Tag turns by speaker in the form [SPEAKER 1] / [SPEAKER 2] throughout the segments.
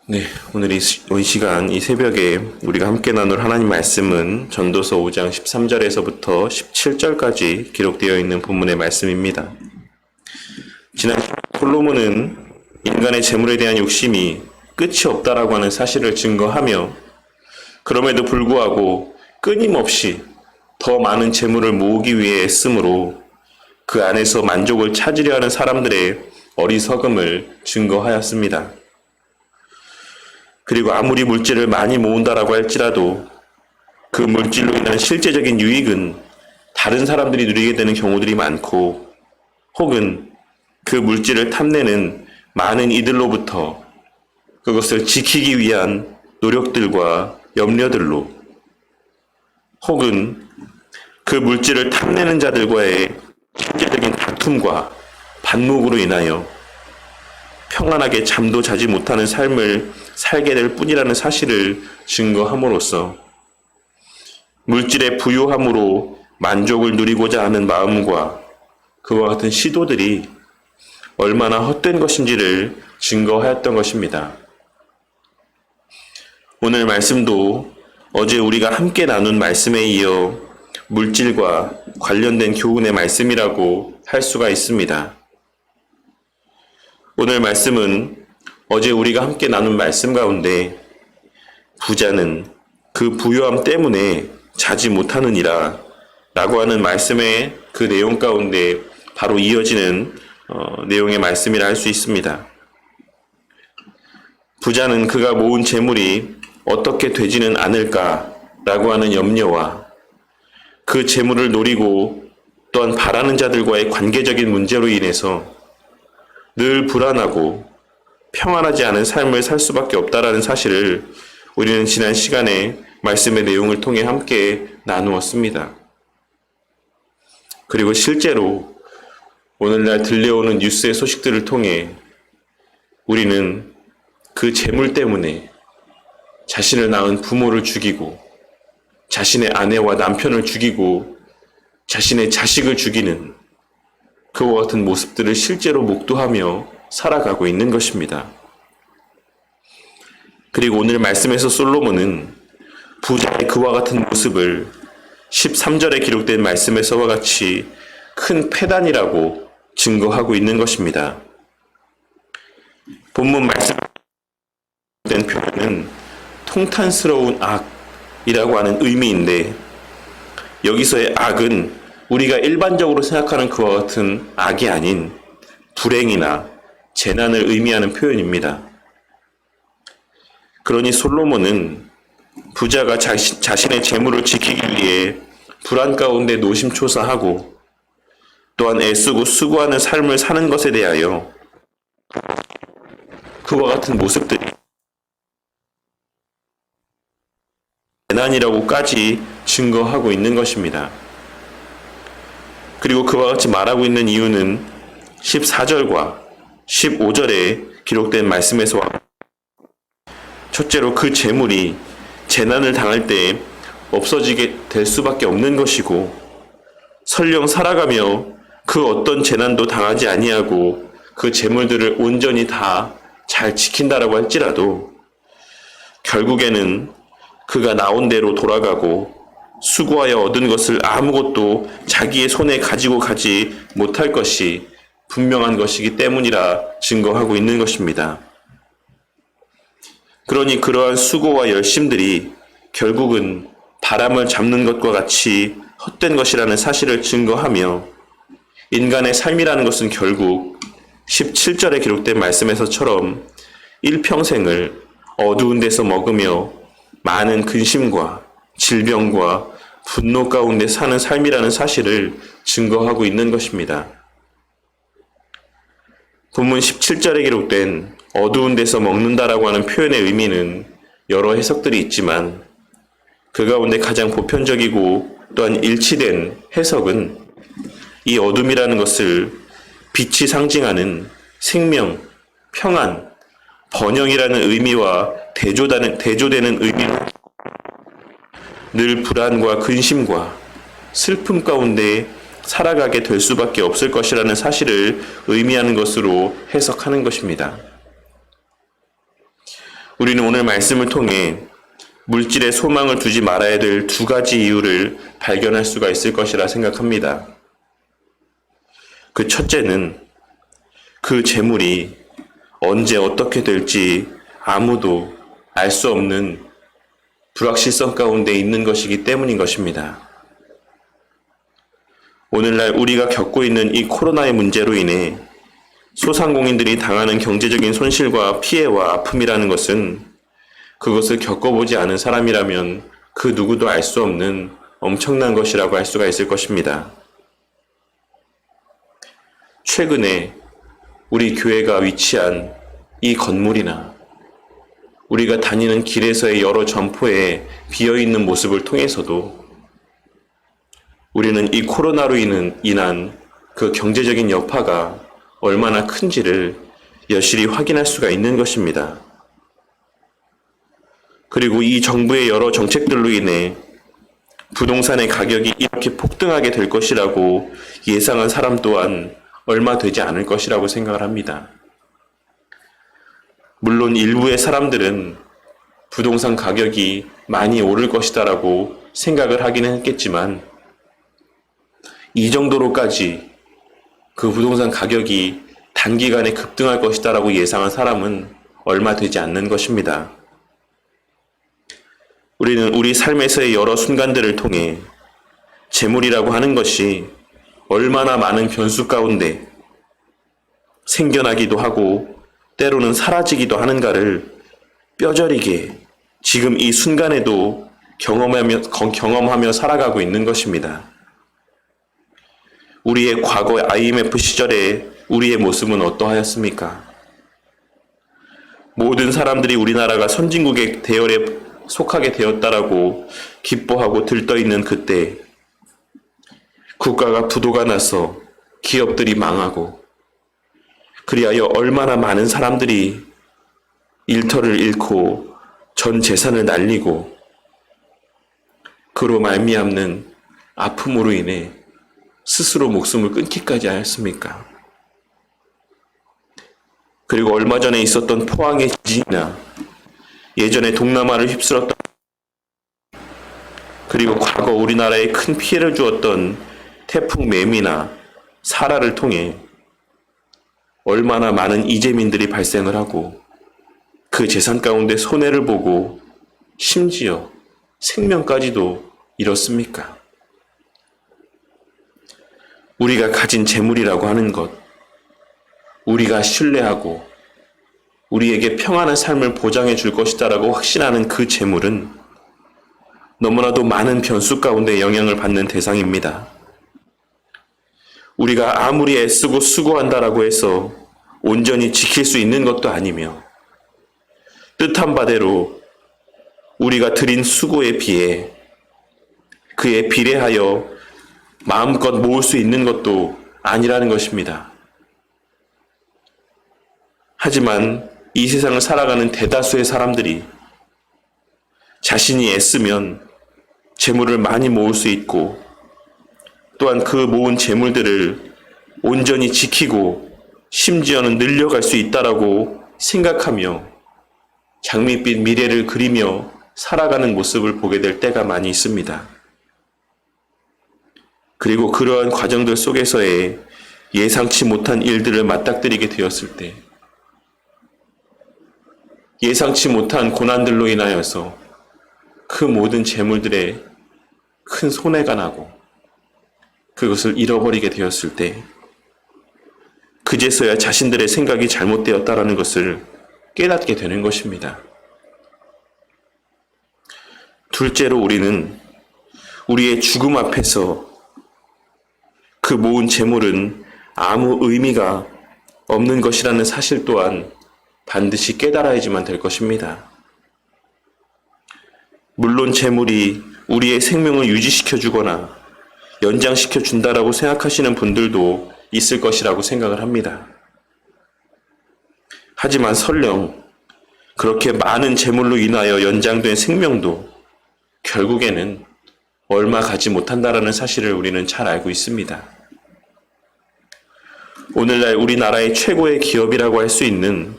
[SPEAKER 1] 네, 오늘 이 시간, 이 새벽에 우리가 함께 나눌 하나님 말씀은 전도서 5장 13절에서부터 17절까지 기록되어 있는 본문의 말씀입니다. 지난 솔로몬은 인간의 재물에 대한 욕심이 끝이 없다라고 하는 사실을 증거하며 그럼에도 불구하고 끊임없이 더 많은 재물을 모으기 위해 애쓰므로 그 안에서 만족을 찾으려 하는 사람들의 어리석음을 증거하였습니다. 그리고 아무리 물질을 많이 모은다라고 할지라도 그 물질로 인한 실제적인 유익은 다른 사람들이 누리게 되는 경우들이 많고 혹은 그 물질을 탐내는 많은 이들로부터 그것을 지키기 위한 노력들과 염려들로 혹은 그 물질을 탐내는 자들과의 실제적인 다툼과 반목으로 인하여 평안하게 잠도 자지 못하는 삶을 살게 될 뿐이라는 사실을 증거함으로써 물질의 부유함으로 만족을 누리고자 하는 마음과 그와 같은 시도들이 얼마나 헛된 것인지를 증거하였던 것입니다. 오늘 말씀도 어제 우리가 함께 나눈 말씀에 이어 물질과 관련된 교훈의 말씀이라고 할 수가 있습니다. 오늘 말씀은 어제 우리가 함께 나눈 말씀 가운데 부자는 그 부유함 때문에 자지 못하느니라 라고 하는 말씀의 그 내용 가운데 바로 이어지는 내용의 말씀이라 할 수 있습니다. 부자는 그가 모은 재물이 어떻게 되지는 않을까라고 하는 염려와 그 재물을 노리고 또한 바라는 자들과의 관계적인 문제로 인해서 늘 불안하고 평안하지 않은 삶을 살 수밖에 없다라는 사실을 우리는 지난 시간에 말씀의 내용을 통해 함께 나누었습니다. 그리고 실제로 오늘날 들려오는 뉴스의 소식들을 통해 우리는 그 재물 때문에 자신을 낳은 부모를 죽이고 자신의 아내와 남편을 죽이고 자신의 자식을 죽이는 그와 같은 모습들을 실제로 목도하며 살아가고 있는 것입니다. 그리고 오늘 말씀에서 솔로몬은 부자의 그와 같은 모습을 13절에 기록된 말씀에서와 같이 큰 패단이라고 증거하고 있는 것입니다. 본문 말씀에 된 표현은 통탄스러운 악이라고 하는 의미인데 여기서의 악은 우리가 일반적으로 생각하는 그와 같은 악이 아닌 불행이나 재난을 의미하는 표현입니다. 그러니 솔로몬은 부자가 자신의 재물을 지키기 위해 불안 가운데 노심초사하고 또한 애쓰고 수고하는 삶을 사는 것에 대하여 그와 같은 모습들이 재난이라고까지 증거하고 있는 것입니다. 그리고 그와 같이 말하고 있는 이유는 14절과 15절에 기록된 말씀에서 첫째로 그 재물이 재난을 당할 때 없어지게 될 수밖에 없는 것이고 설령 살아가며 그 어떤 재난도 당하지 아니하고 그 재물들을 온전히 다 잘 지킨다라고 할지라도 결국에는 그가 나온 대로 돌아가고 수고하여 얻은 것을 아무것도 자기의 손에 가지고 가지 못할 것이 분명한 것이기 때문이라 증거하고 있는 것입니다. 그러니 그러한 수고와 열심들이 결국은 바람을 잡는 것과 같이 헛된 것이라는 사실을 증거하며 인간의 삶이라는 것은 결국 17절에 기록된 말씀에서처럼 일평생을 어두운 데서 먹으며 많은 근심과 질병과 분노 가운데 사는 삶이라는 사실을 증거하고 있는 것입니다. 본문 17절에 기록된 어두운 데서 먹는다라고 하는 표현의 의미는 여러 해석들이 있지만 그 가운데 가장 보편적이고 또한 일치된 해석은 이 어둠이라는 것을 빛이 상징하는 생명, 평안, 번영이라는 의미와 대조되는 의미로 늘 불안과 근심과 슬픔 가운데 살아가게 될 수밖에 없을 것이라는 사실을 의미하는 것으로 해석하는 것입니다. 우리는 오늘 말씀을 통해 물질에 소망을 두지 말아야 될 두 가지 이유를 발견할 수가 있을 것이라 생각합니다. 그 첫째는 그 재물이 언제 어떻게 될지 아무도 알 수 없는 불확실성 가운데 있는 것이기 때문인 것입니다. 오늘날 우리가 겪고 있는 이 코로나의 문제로 인해 소상공인들이 당하는 경제적인 손실과 피해와 아픔이라는 것은 그것을 겪어보지 않은 사람이라면 그 누구도 알 수 없는 엄청난 것이라고 할 수가 있을 것입니다. 최근에 우리 교회가 위치한 이 건물이나 우리가 다니는 길에서의 여러 점포에 비어있는 모습을 통해서도 우리는 이 코로나로 인한 그 경제적인 여파가 얼마나 큰지를 여실히 확인할 수가 있는 것입니다. 그리고 이 정부의 여러 정책들로 인해 부동산의 가격이 이렇게 폭등하게 될 것이라고 예상한 사람 또한 얼마 되지 않을 것이라고 생각을 합니다. 물론 일부의 사람들은 부동산 가격이 많이 오를 것이다라고 생각을 하기는 했겠지만 이 정도로까지 그 부동산 가격이 단기간에 급등할 것이다라고 예상한 사람은 얼마 되지 않는 것입니다. 우리는 우리 삶에서의 여러 순간들을 통해 재물이라고 하는 것이 얼마나 많은 변수 가운데 생겨나기도 하고 때로는 사라지기도 하는가를 뼈저리게 지금 이 순간에도 경험하며 살아가고 있는 것입니다. 우리의 과거 IMF 시절에 우리의 모습은 어떠하였습니까? 모든 사람들이 우리나라가 선진국의 대열에 속하게 되었다라고 기뻐하고 들떠있는 그때 국가가 부도가 나서 기업들이 망하고 그리하여 얼마나 많은 사람들이 일터를 잃고 전 재산을 날리고 그로 말미암는 아픔으로 인해 스스로 목숨을 끊기까지 하였습니까? 그리고 얼마 전에 있었던 포항의 지진이나 예전에 동남아를 휩쓸었던 그리고 과거 우리나라에 큰 피해를 주었던 태풍 매미나 사라를 통해 얼마나 많은 이재민들이 발생을 하고 그 재산 가운데 손해를 보고 심지어 생명까지도 잃었습니까? 우리가 가진 재물이라고 하는 것, 우리가 신뢰하고 우리에게 평안한 삶을 보장해 줄 것이다라고 확신하는 그 재물은 너무나도 많은 변수 가운데 영향을 받는 대상입니다. 우리가 아무리 애쓰고 수고한다라고 해서 온전히 지킬 수 있는 것도 아니며 뜻한 바대로 우리가 들인 수고에 비해 그에 비례하여 마음껏 모을 수 있는 것도 아니라는 것입니다. 하지만 이 세상을 살아가는 대다수의 사람들이 자신이 애쓰면 재물을 많이 모을 수 있고 또한 그 모은 재물들을 온전히 지키고 심지어는 늘려갈 수 있다라고 생각하며 장밋빛 미래를 그리며 살아가는 모습을 보게 될 때가 많이 있습니다. 그리고 그러한 과정들 속에서의 예상치 못한 일들을 맞닥뜨리게 되었을 때 예상치 못한 고난들로 인하여서 그 모든 재물들에 큰 손해가 나고 그것을 잃어버리게 되었을 때 그제서야 자신들의 생각이 잘못되었다라는 것을 깨닫게 되는 것입니다. 둘째로 우리는 우리의 죽음 앞에서 그 모은 재물은 아무 의미가 없는 것이라는 사실 또한 반드시 깨달아야지만 될 것입니다. 물론 재물이 우리의 생명을 유지시켜 주거나 연장시켜 준다라고 생각하시는 분들도 있을 것이라고 생각을 합니다. 하지만 설령 그렇게 많은 재물로 인하여 연장된 생명도 결국에는 얼마 가지 못한다라는 사실을 우리는 잘 알고 있습니다. 오늘날 우리나라의 최고의 기업이라고 할 수 있는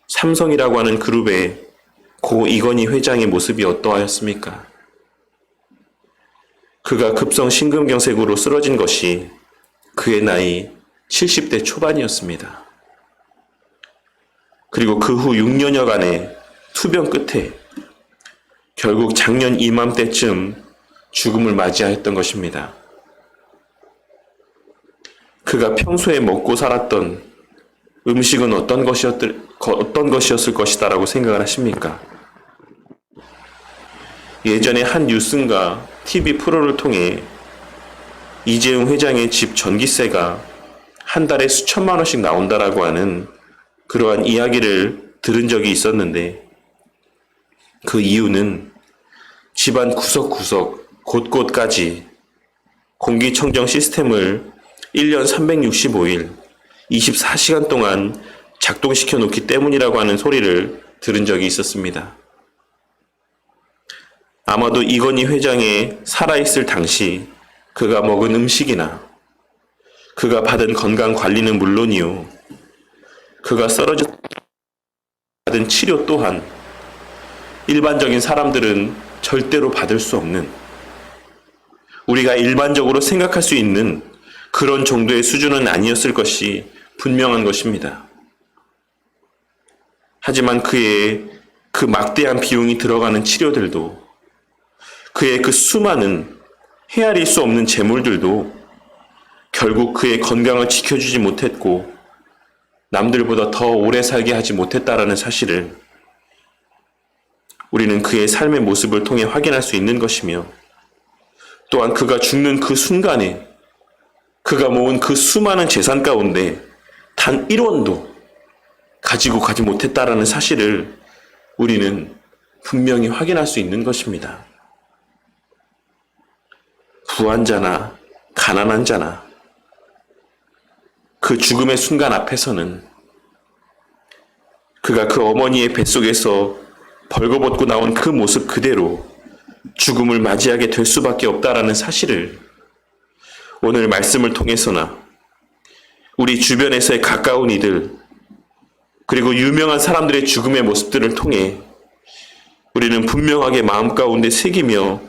[SPEAKER 1] 삼성이라고 하는 그룹의 고 이건희 회장의 모습이 어떠하였습니까? 그가 급성 심근경색으로 쓰러진 것이 그의 나이 70대 초반이었습니다. 그리고 그 후 6년여간의 투병 끝에 결국 작년 이맘때쯤 죽음을 맞이하였던 것입니다. 그가 평소에 먹고 살았던 음식은 어떤 것이었을 것이다라고 생각을 하십니까? 예전에 한 뉴스인가 TV 프로를 통해 이재용 회장의 집 전기세가 한 달에 수천만 원씩 나온다라고 하는 그러한 이야기를 들은 적이 있었는데, 그 이유는 집안 구석구석 곳곳까지 공기청정 시스템을 1년 365일 24시간 동안 작동시켜 놓기 때문이라고 하는 소리를 들은 적이 있었습니다. 아마도 이건희 회장이 살아있을 당시 그가 먹은 음식이나 그가 받은 건강 관리는 물론이요, 그가 쓰러져 받은 치료 또한 일반적인 사람들은 절대로 받을 수 없는, 우리가 일반적으로 생각할 수 있는 그런 정도의 수준은 아니었을 것이 분명한 것입니다. 하지만 그의 그 막대한 비용이 들어가는 치료들도, 그의 그 수많은 헤아릴 수 없는 재물들도 결국 그의 건강을 지켜주지 못했고 남들보다 더 오래 살게 하지 못했다라는 사실을 우리는 그의 삶의 모습을 통해 확인할 수 있는 것이며, 또한 그가 죽는 그 순간에 그가 모은 그 수많은 재산 가운데 단 1원도 가지고 가지 못했다라는 사실을 우리는 분명히 확인할 수 있는 것입니다. 부한 자나 가난한 자나 그 죽음의 순간 앞에서는 그가 그 어머니의 뱃속에서 벌거벗고 나온 그 모습 그대로 죽음을 맞이하게 될 수밖에 없다라는 사실을 오늘 말씀을 통해서나 우리 주변에서의 가까운 이들, 그리고 유명한 사람들의 죽음의 모습들을 통해 우리는 분명하게 마음 가운데 새기며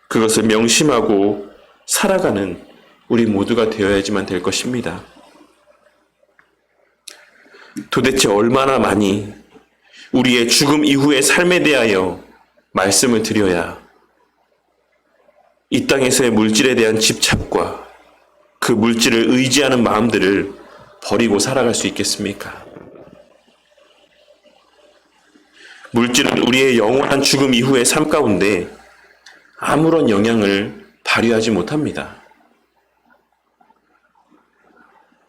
[SPEAKER 1] 그것을 명심하고 살아가는 우리 모두가 되어야지만 될 것입니다. 도대체 얼마나 많이 우리의 죽음 이후의 삶에 대하여 말씀을 드려야 이 땅에서의 물질에 대한 집착과 그 물질을 의지하는 마음들을 버리고 살아갈 수 있겠습니까? 물질은 우리의 영원한 죽음 이후의 삶 가운데 아무런 영향을 발휘하지 못합니다.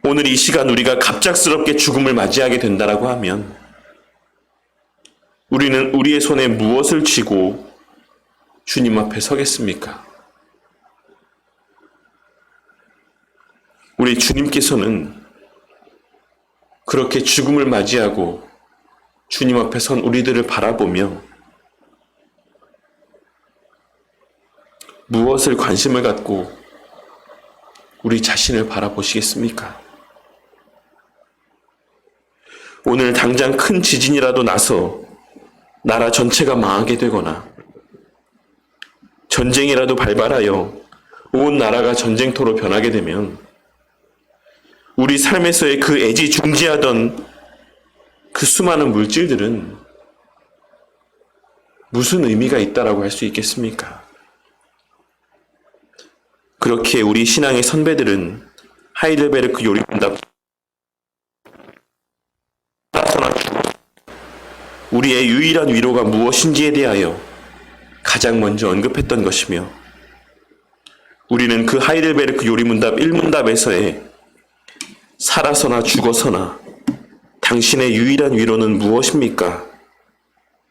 [SPEAKER 1] 오늘 이 시간 우리가 갑작스럽게 죽음을 맞이하게 된다라고 하면 우리는 우리의 손에 무엇을 쥐고 주님 앞에 서겠습니까? 우리 주님께서는 그렇게 죽음을 맞이하고 주님 앞에 선 우리들을 바라보며 무엇을 관심을 갖고 우리 자신을 바라보시겠습니까? 오늘 당장 큰 지진이라도 나서 나라 전체가 망하게 되거나 전쟁이라도 발발하여 온 나라가 전쟁터로 변하게 되면 우리 삶에서의 그 애지중지하던 그 수많은 물질들은 무슨 의미가 있다라고 할 수 있겠습니까? 그렇게 우리 신앙의 선배들은 하이델베르크 요리문답 우리의 유일한 위로가 무엇인지에 대하여 가장 먼저 언급했던 것이며, 우리는 그 하이델베르크 요리문답 1문답에서의 살아서나 죽어서나 당신의 유일한 위로는 무엇입니까?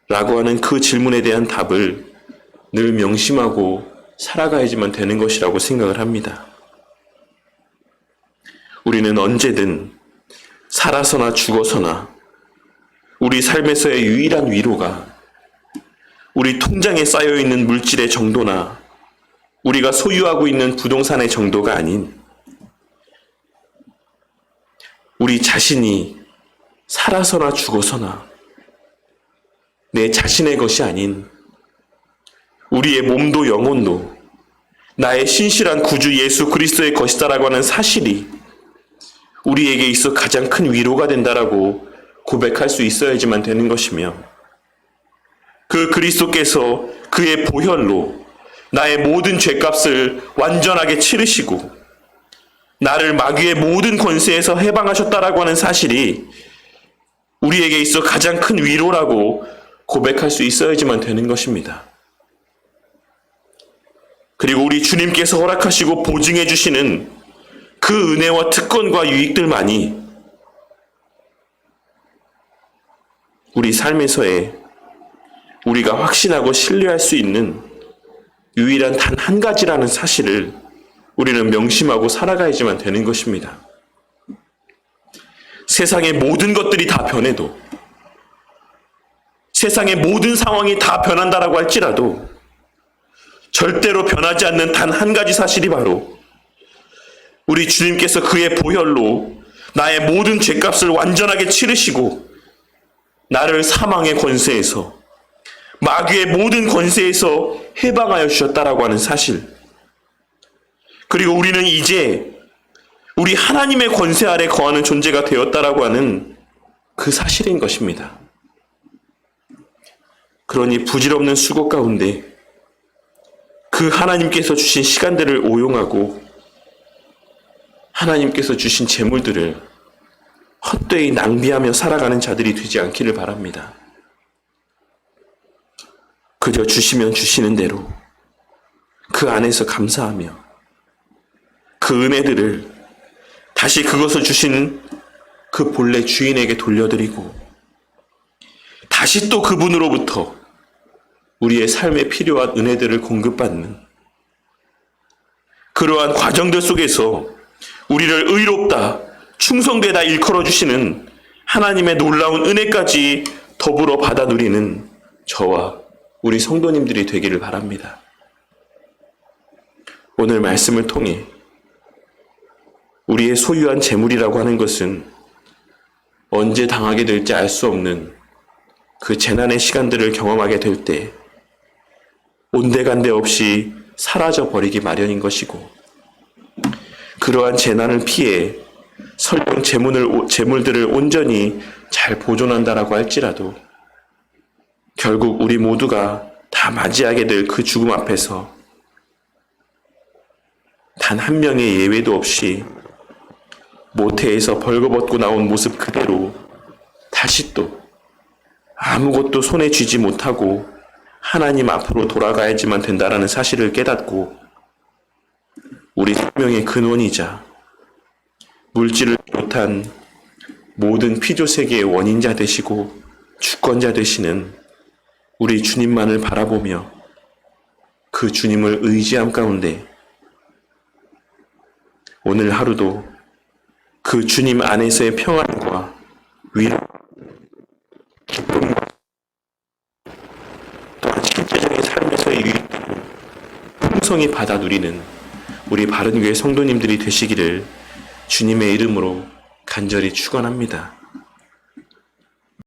[SPEAKER 1] 라고 하는 그 질문에 대한 답을 늘 명심하고 살아가야지만 되는 것이라고 생각을 합니다. 우리는 언제든 살아서나 죽어서나 우리 삶에서의 유일한 위로가 우리 통장에 쌓여있는 물질의 정도나 우리가 소유하고 있는 부동산의 정도가 아닌 우리 자신이 살아서나 죽어서나 내 자신의 것이 아닌 우리의 몸도 영혼도 나의 신실한 구주 예수 그리스도의 것이다라고 하는 사실이 우리에게 있어 가장 큰 위로가 된다라고 고백할 수 있어야지만 되는 것이며, 그 그리스도께서 그의 보혈로 나의 모든 죄값을 완전하게 치르시고 나를 마귀의 모든 권세에서 해방하셨다라고 하는 사실이 우리에게 있어 가장 큰 위로라고 고백할 수 있어야지만 되는 것입니다. 그리고 우리 주님께서 허락하시고 보증해 주시는 그 은혜와 특권과 유익들만이 우리 삶에서의 우리가 확신하고 신뢰할 수 있는 유일한 단 한 가지라는 사실을 우리는 명심하고 살아가야지만 되는 것입니다. 세상의 모든 것들이 다 변해도, 세상의 모든 상황이 다 변한다라고 할지라도 절대로 변하지 않는 단 한 가지 사실이 바로 우리 주님께서 그의 보혈로 나의 모든 죄값을 완전하게 치르시고 나를 사망의 권세에서, 마귀의 모든 권세에서 해방하여 주셨다라고 하는 사실, 그리고 우리는 이제 우리 하나님의 권세 아래 거하는 존재가 되었다라고 하는 그 사실인 것입니다. 그러니 부질없는 수고 가운데 그 하나님께서 주신 시간들을 오용하고 하나님께서 주신 재물들을 헛되이 낭비하며 살아가는 자들이 되지 않기를 바랍니다. 그저 주시면 주시는 대로 그 안에서 감사하며 그 은혜들을 다시 그것을 주신 그 본래 주인에게 돌려드리고 다시 또 그분으로부터 우리의 삶에 필요한 은혜들을 공급받는 그러한 과정들 속에서 우리를 의롭다, 충성되다 일컬어 주시는 하나님의 놀라운 은혜까지 더불어 받아 누리는 저와 우리 성도님들이 되기를 바랍니다. 오늘 말씀을 통해 우리의 소유한 재물이라고 하는 것은 언제 당하게 될지 알 수 없는 그 재난의 시간들을 경험하게 될 때 온데간데 없이 사라져 버리기 마련인 것이고, 그러한 재난을 피해 설령 재물들을 온전히 잘 보존한다라고 할지라도 결국 우리 모두가 다 맞이하게 될 그 죽음 앞에서 단 한 명의 예외도 없이 모태에서 벌거벗고 나온 모습 그대로 다시 또 아무것도 손에 쥐지 못하고 하나님 앞으로 돌아가야지만 된다라는 사실을 깨닫고 우리 생명의 근원이자 물질을 비롯한 모든 피조세계의 원인자 되시고 주권자 되시는 우리 주님만을 바라보며 그 주님을 의지함 가운데 오늘 하루도 그 주님 안에서의 평안과 위로, 기쁨과 또한 실제적인 삶에서의 유익들을 풍성히 받아 누리는 우리 바른교회 성도님들이 되시기를 주님의 이름으로 간절히 축원합니다.